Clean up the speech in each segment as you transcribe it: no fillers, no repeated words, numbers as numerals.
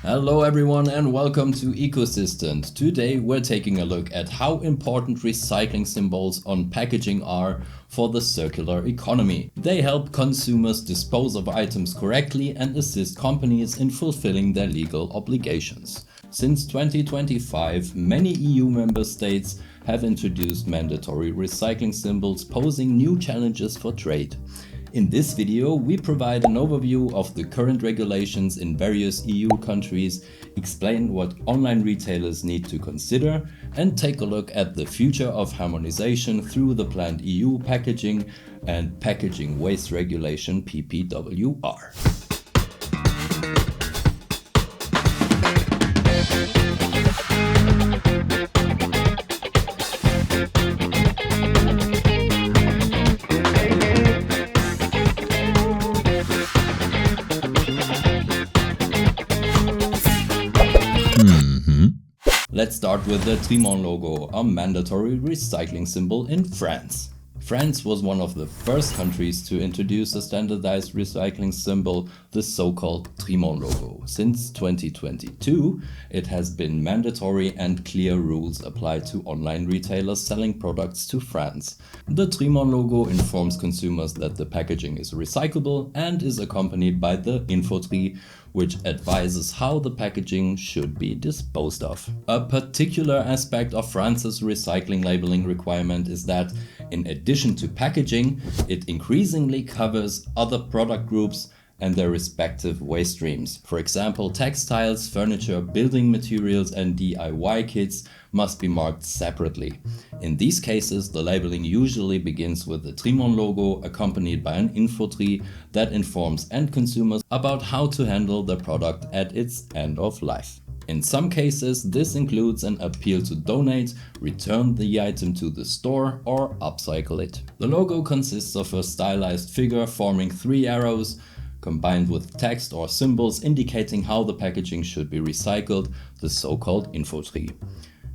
Hello everyone and welcome to Ecosistant. Today we're taking a look at how important recycling symbols on packaging are for the circular economy. They help consumers dispose of items correctly and assist companies in fulfilling their legal obligations. Since 2025, many EU member states have introduced mandatory recycling symbols, posing new challenges for trade. In this video, we provide an overview of the current regulations in various EU countries, explain what online retailers need to consider, and take a look at the future of harmonization through the planned EU packaging and packaging waste regulation PPWR. Let's start with the Trimon logo, a mandatory recycling symbol in France. France was one of the first countries to introduce a standardized recycling symbol, the so-called Trimon logo. Since 2022, it has been mandatory and clear rules apply to online retailers selling products to France. The Trimon logo informs consumers that the packaging is recyclable and is accompanied by the infotree, which advises how the packaging should be disposed of. A particular aspect of France's recycling labeling requirement is that, in addition to packaging, it increasingly covers other product groups and their respective waste streams. For example, textiles, furniture, building materials and DIY kits must be marked separately. In these cases, the labeling usually begins with the Trimon logo accompanied by an infotree that informs end consumers about how to handle the product at its end of life. In some cases, this includes an appeal to donate, return the item to the store, or upcycle it. The logo consists of a stylized figure forming 3 arrows, combined with text or symbols indicating how the packaging should be recycled, the so-called infotree.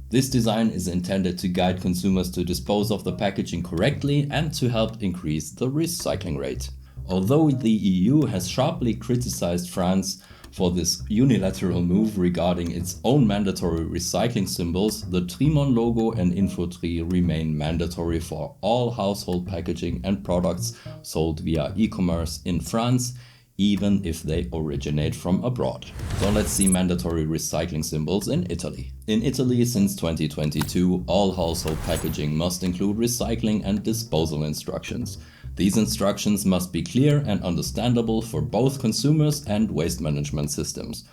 This design is intended to guide consumers to dispose of the packaging correctly and to help increase the recycling rate. Although the EU has sharply criticized France for this unilateral move regarding its own mandatory recycling symbols, the Trimon logo and infotree remain mandatory for all household packaging and products sold via e-commerce in France, even if they originate from abroad. So let's see mandatory recycling symbols in Italy. In Italy, since 2022, all household packaging must include recycling and disposal instructions. These instructions must be clear and understandable for both consumers and waste management systems.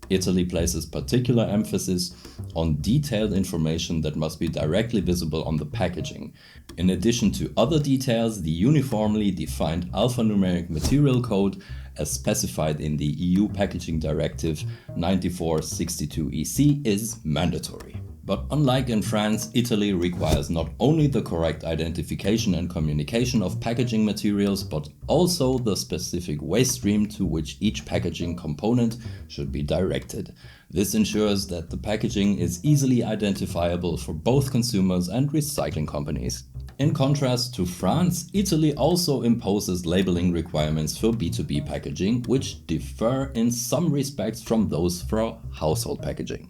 Italy places particular emphasis on detailed information that must be directly visible on the packaging. In addition to other details, the uniformly defined alphanumeric material code, as specified in the EU Packaging Directive 94/62/EC, is mandatory. But unlike in France, Italy requires not only the correct identification and communication of packaging materials, but also the specific waste stream to which each packaging component should be directed. This ensures that the packaging is easily identifiable for both consumers and recycling companies. In contrast to France, Italy also imposes labeling requirements for B2B packaging, which differ in some respects from those for household packaging.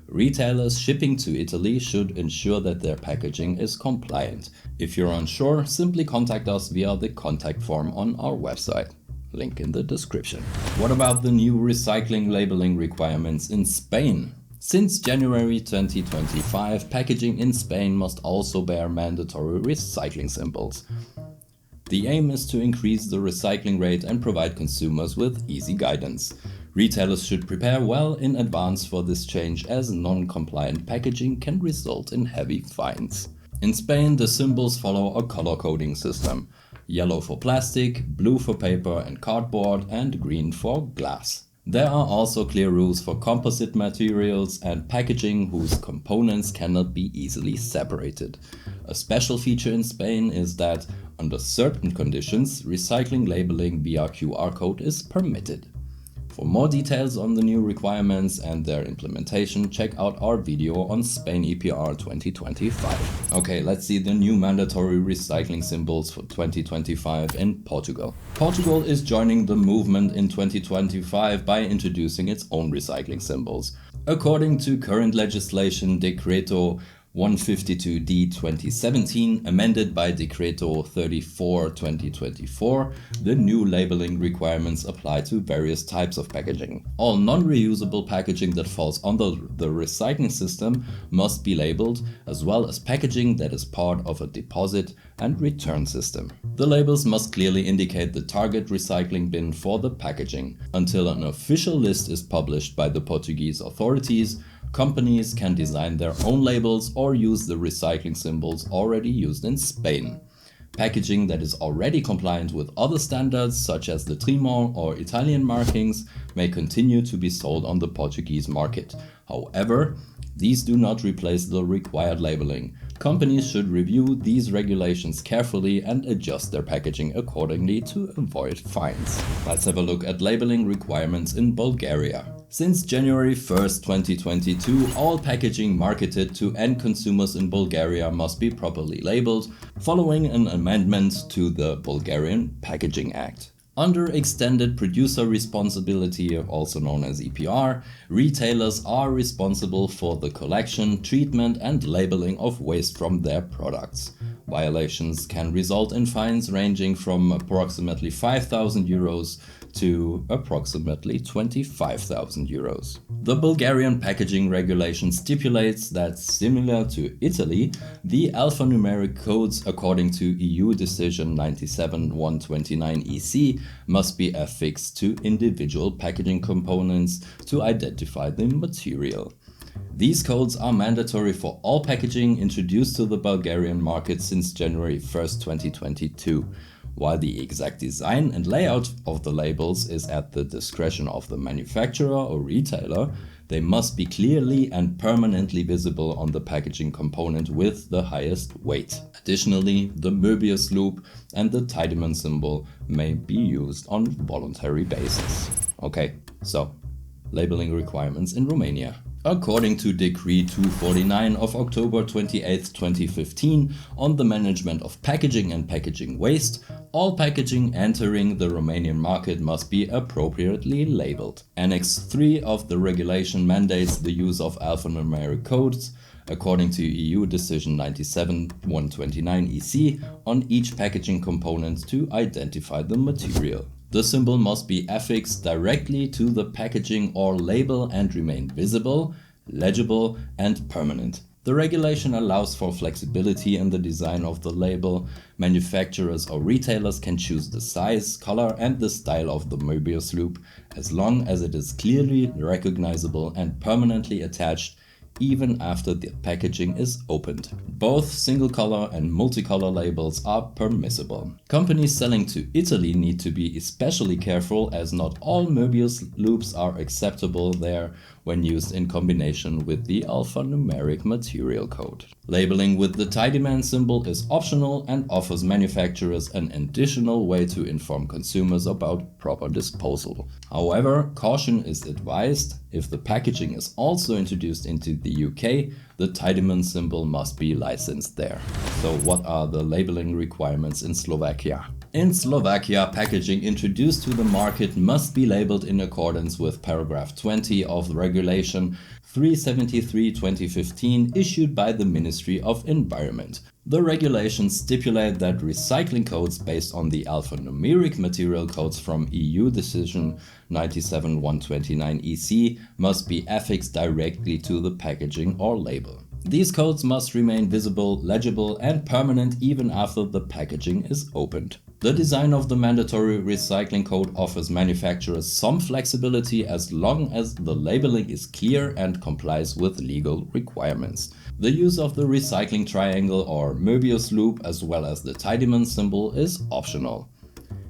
Retailers shipping to Italy should ensure that their packaging is compliant. If you're unsure, simply contact us via the contact form on our website. Link in the description. What about the new recycling labeling requirements in Spain? Since January 2025, packaging in Spain must also bear mandatory recycling symbols. The aim is to increase the recycling rate and provide consumers with easy guidance. Retailers should prepare well in advance for this change, as non-compliant packaging can result in heavy fines. In Spain, the symbols follow a color coding system: yellow for plastic, blue for paper and cardboard, and green for glass. There are also clear rules for composite materials and packaging whose components cannot be easily separated. A special feature in Spain is that, under certain conditions, recycling labeling via QR code is permitted. For more details on the new requirements and their implementation, check out our video on Spain EPR 2025. Okay, let's see the new mandatory recycling symbols for 2025 in Portugal. Portugal is joining the movement in 2025 by introducing its own recycling symbols. According to current legislation, Decreto 152D 2017, amended by Decreto 34 2024, the new labeling requirements apply to various types of packaging. All non-reusable packaging that falls under the recycling system must be labeled, as well as packaging that is part of a deposit and return system. The labels must clearly indicate the target recycling bin for the packaging. Until an official list is published by the Portuguese authorities, companies can design their own labels or use the recycling symbols already used in Spain. Packaging that is already compliant with other standards, such as the Trimon or Italian markings, may continue to be sold on the Portuguese market. However, these do not replace the required labeling. Companies should review these regulations carefully and adjust their packaging accordingly to avoid fines. Let's have a look at labeling requirements in Bulgaria. Since January 1st, 2022, all packaging marketed to end consumers in Bulgaria must be properly labeled, following an amendment to the Bulgarian Packaging Act. Under Extended Producer Responsibility, also known as EPR, retailers are responsible for the collection, treatment and labeling of waste from their products. Violations can result in fines ranging from approximately 5,000 euros to approximately 25,000 euros. The Bulgarian packaging regulation stipulates that, similar to Italy, the alphanumeric codes according to EU Decision 97/129/EC must be affixed to individual packaging components to identify the material. These codes are mandatory for all packaging introduced to the Bulgarian market since January 1st, 2022. While the exact design and layout of the labels is at the discretion of the manufacturer or retailer, they must be clearly and permanently visible on the packaging component with the highest weight. Additionally, the Möbius loop and the Tiedemann symbol may be used on voluntary basis. Okay, so labeling requirements in Romania. According to Decree 249 of October 28, 2015 on the management of packaging and packaging waste, all packaging entering the Romanian market must be appropriately labeled. Annex 3 of the regulation mandates the use of alphanumeric codes according to EU Decision 97/129/EC on each packaging component to identify the material. The symbol must be affixed directly to the packaging or label and remain visible, legible and permanent. The regulation allows for flexibility in the design of the label. Manufacturers or retailers can choose the size, color and the style of the Möbius loop as long as it is clearly recognizable and permanently attached even after the packaging is opened. Both single color and multicolor labels are permissible. Companies selling to Italy need to be especially careful, as not all Möbius loops are acceptable there when used in combination with the alphanumeric material code. Labeling with the Tiedemann symbol is optional and offers manufacturers an additional way to inform consumers about proper disposal. However, caution is advised. If the packaging is also introduced into the UK, the Tiedemann symbol must be licensed there. So what are the labeling requirements in Slovakia? In Slovakia, packaging introduced to the market must be labeled in accordance with paragraph 20 of Regulation 373/2015 issued by the Ministry of Environment. The regulations stipulate that recycling codes based on the alphanumeric material codes from EU Decision 97/129/EC must be affixed directly to the packaging or label. These codes must remain visible, legible and permanent even after the packaging is opened. The design of the mandatory recycling code offers manufacturers some flexibility as long as the labeling is clear and complies with legal requirements. The use of the recycling triangle or Möbius loop as well as the Tiedemann symbol is optional.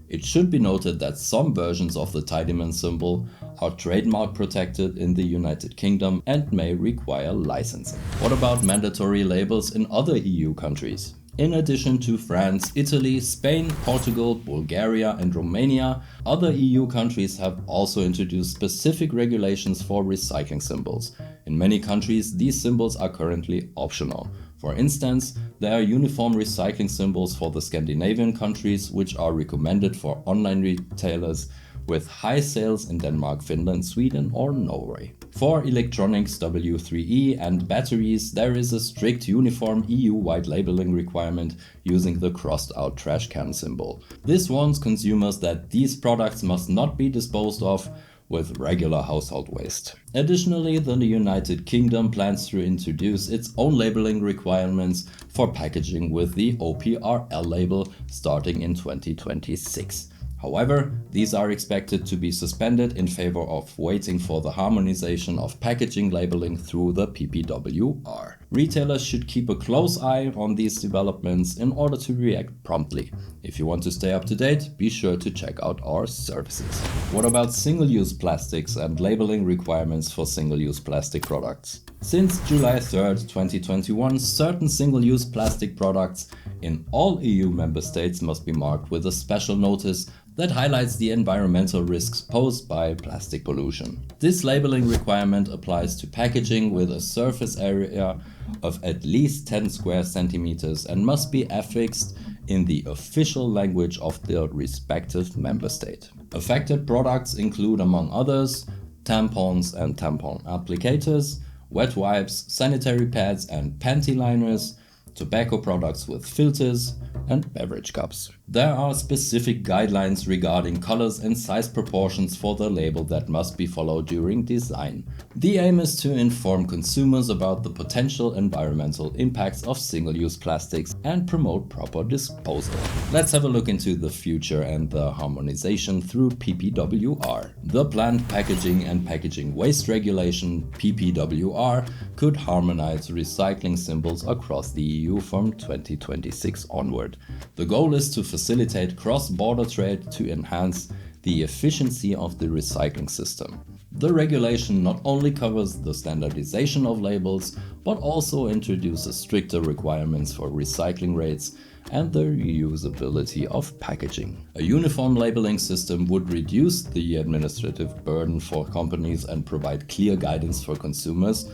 It should be noted that some versions of the Tiedemann symbol are trademark protected in the United Kingdom and may require licensing. What about mandatory labels in other EU countries? In addition to France, Italy, Spain, Portugal, Bulgaria and Romania, other EU countries have also introduced specific regulations for recycling symbols. In many countries, these symbols are currently optional. For instance, there are uniform recycling symbols for the Scandinavian countries, which are recommended for online retailers with high sales in Denmark, Finland, Sweden or Norway. For electronics, W3E and batteries, there is a strict uniform EU-wide labeling requirement using the crossed-out trash can symbol. This warns consumers that these products must not be disposed of with regular household waste. Additionally, the United Kingdom plans to introduce its own labeling requirements for packaging with the OPRL label starting in 2026. However, these are expected to be suspended in favor of waiting for the harmonization of packaging labeling through the PPWR. Retailers should keep a close eye on these developments in order to react promptly. If you want to stay up to date, be sure to check out our services. What about single-use plastics and labeling requirements for single-use plastic products? Since July 3rd, 2021, certain single-use plastic products in all EU member states must be marked with a special notice that highlights the environmental risks posed by plastic pollution. This labeling requirement applies to packaging with a surface area of at least 10 square centimeters and must be affixed in the official language of the respective member state. Affected products include, among others, tampons and tampon applicators, wet wipes, sanitary pads and panty liners, tobacco products with filters, and beverage cups. There are specific guidelines regarding colors and size proportions for the label that must be followed during design. The aim is to inform consumers about the potential environmental impacts of single-use plastics and promote proper disposal. Let's have a look into the future and the harmonization through PPWR. The Planned Packaging and Packaging Waste Regulation (PPWR) could harmonize recycling symbols across the EU from 2026 onward. The goal is to facilitate cross-border trade to enhance the efficiency of the recycling system. The regulation not only covers the standardization of labels, but also introduces stricter requirements for recycling rates and the reusability of packaging. A uniform labeling system would reduce the administrative burden for companies and provide clear guidance for consumers.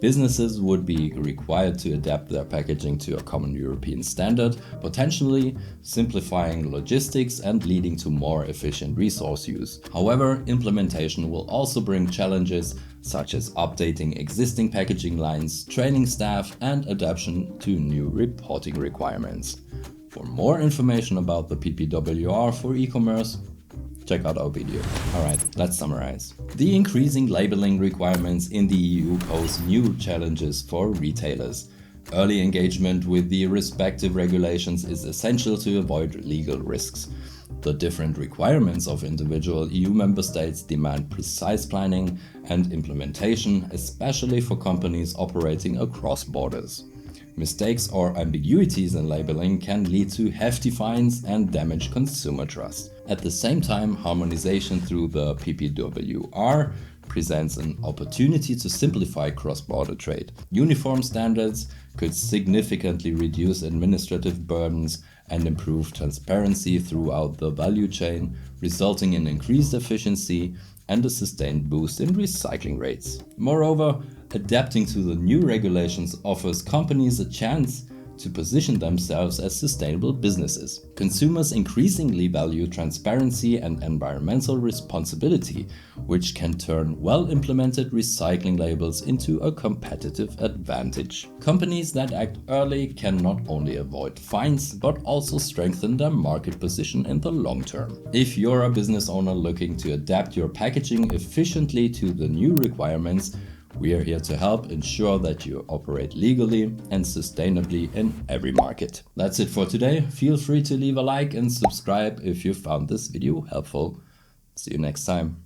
Businesses would be required to adapt their packaging to a common European standard, potentially simplifying logistics and leading to more efficient resource use. However, implementation will also bring challenges such as updating existing packaging lines, training staff, and adaptation to new reporting requirements. For more information about the PPWR for e-commerce, check out our video. Alright, let's summarize. The increasing labeling requirements in the EU pose new challenges for retailers. Early engagement with the respective regulations is essential to avoid legal risks. The different requirements of individual EU member states demand precise planning and implementation, especially for companies operating across borders. Mistakes or ambiguities in labeling can lead to hefty fines and damage consumer trust. At the same time, harmonization through the PPWR presents an opportunity to simplify cross-border trade. Uniform standards could significantly reduce administrative burdens and improve transparency throughout the value chain, resulting in increased efficiency and a sustained boost in recycling rates. Moreover, adapting to the new regulations offers companies a chance to position themselves as sustainable businesses. Consumers increasingly value transparency and environmental responsibility, which can turn well-implemented recycling labels into a competitive advantage. Companies that act early can not only avoid fines, but also strengthen their market position in the long term. If you're a business owner looking to adapt your packaging efficiently to the new requirements, we are here to help ensure that you operate legally and sustainably in every market. That's it for today. Feel free to leave a like and subscribe if you found this video helpful. See you next time.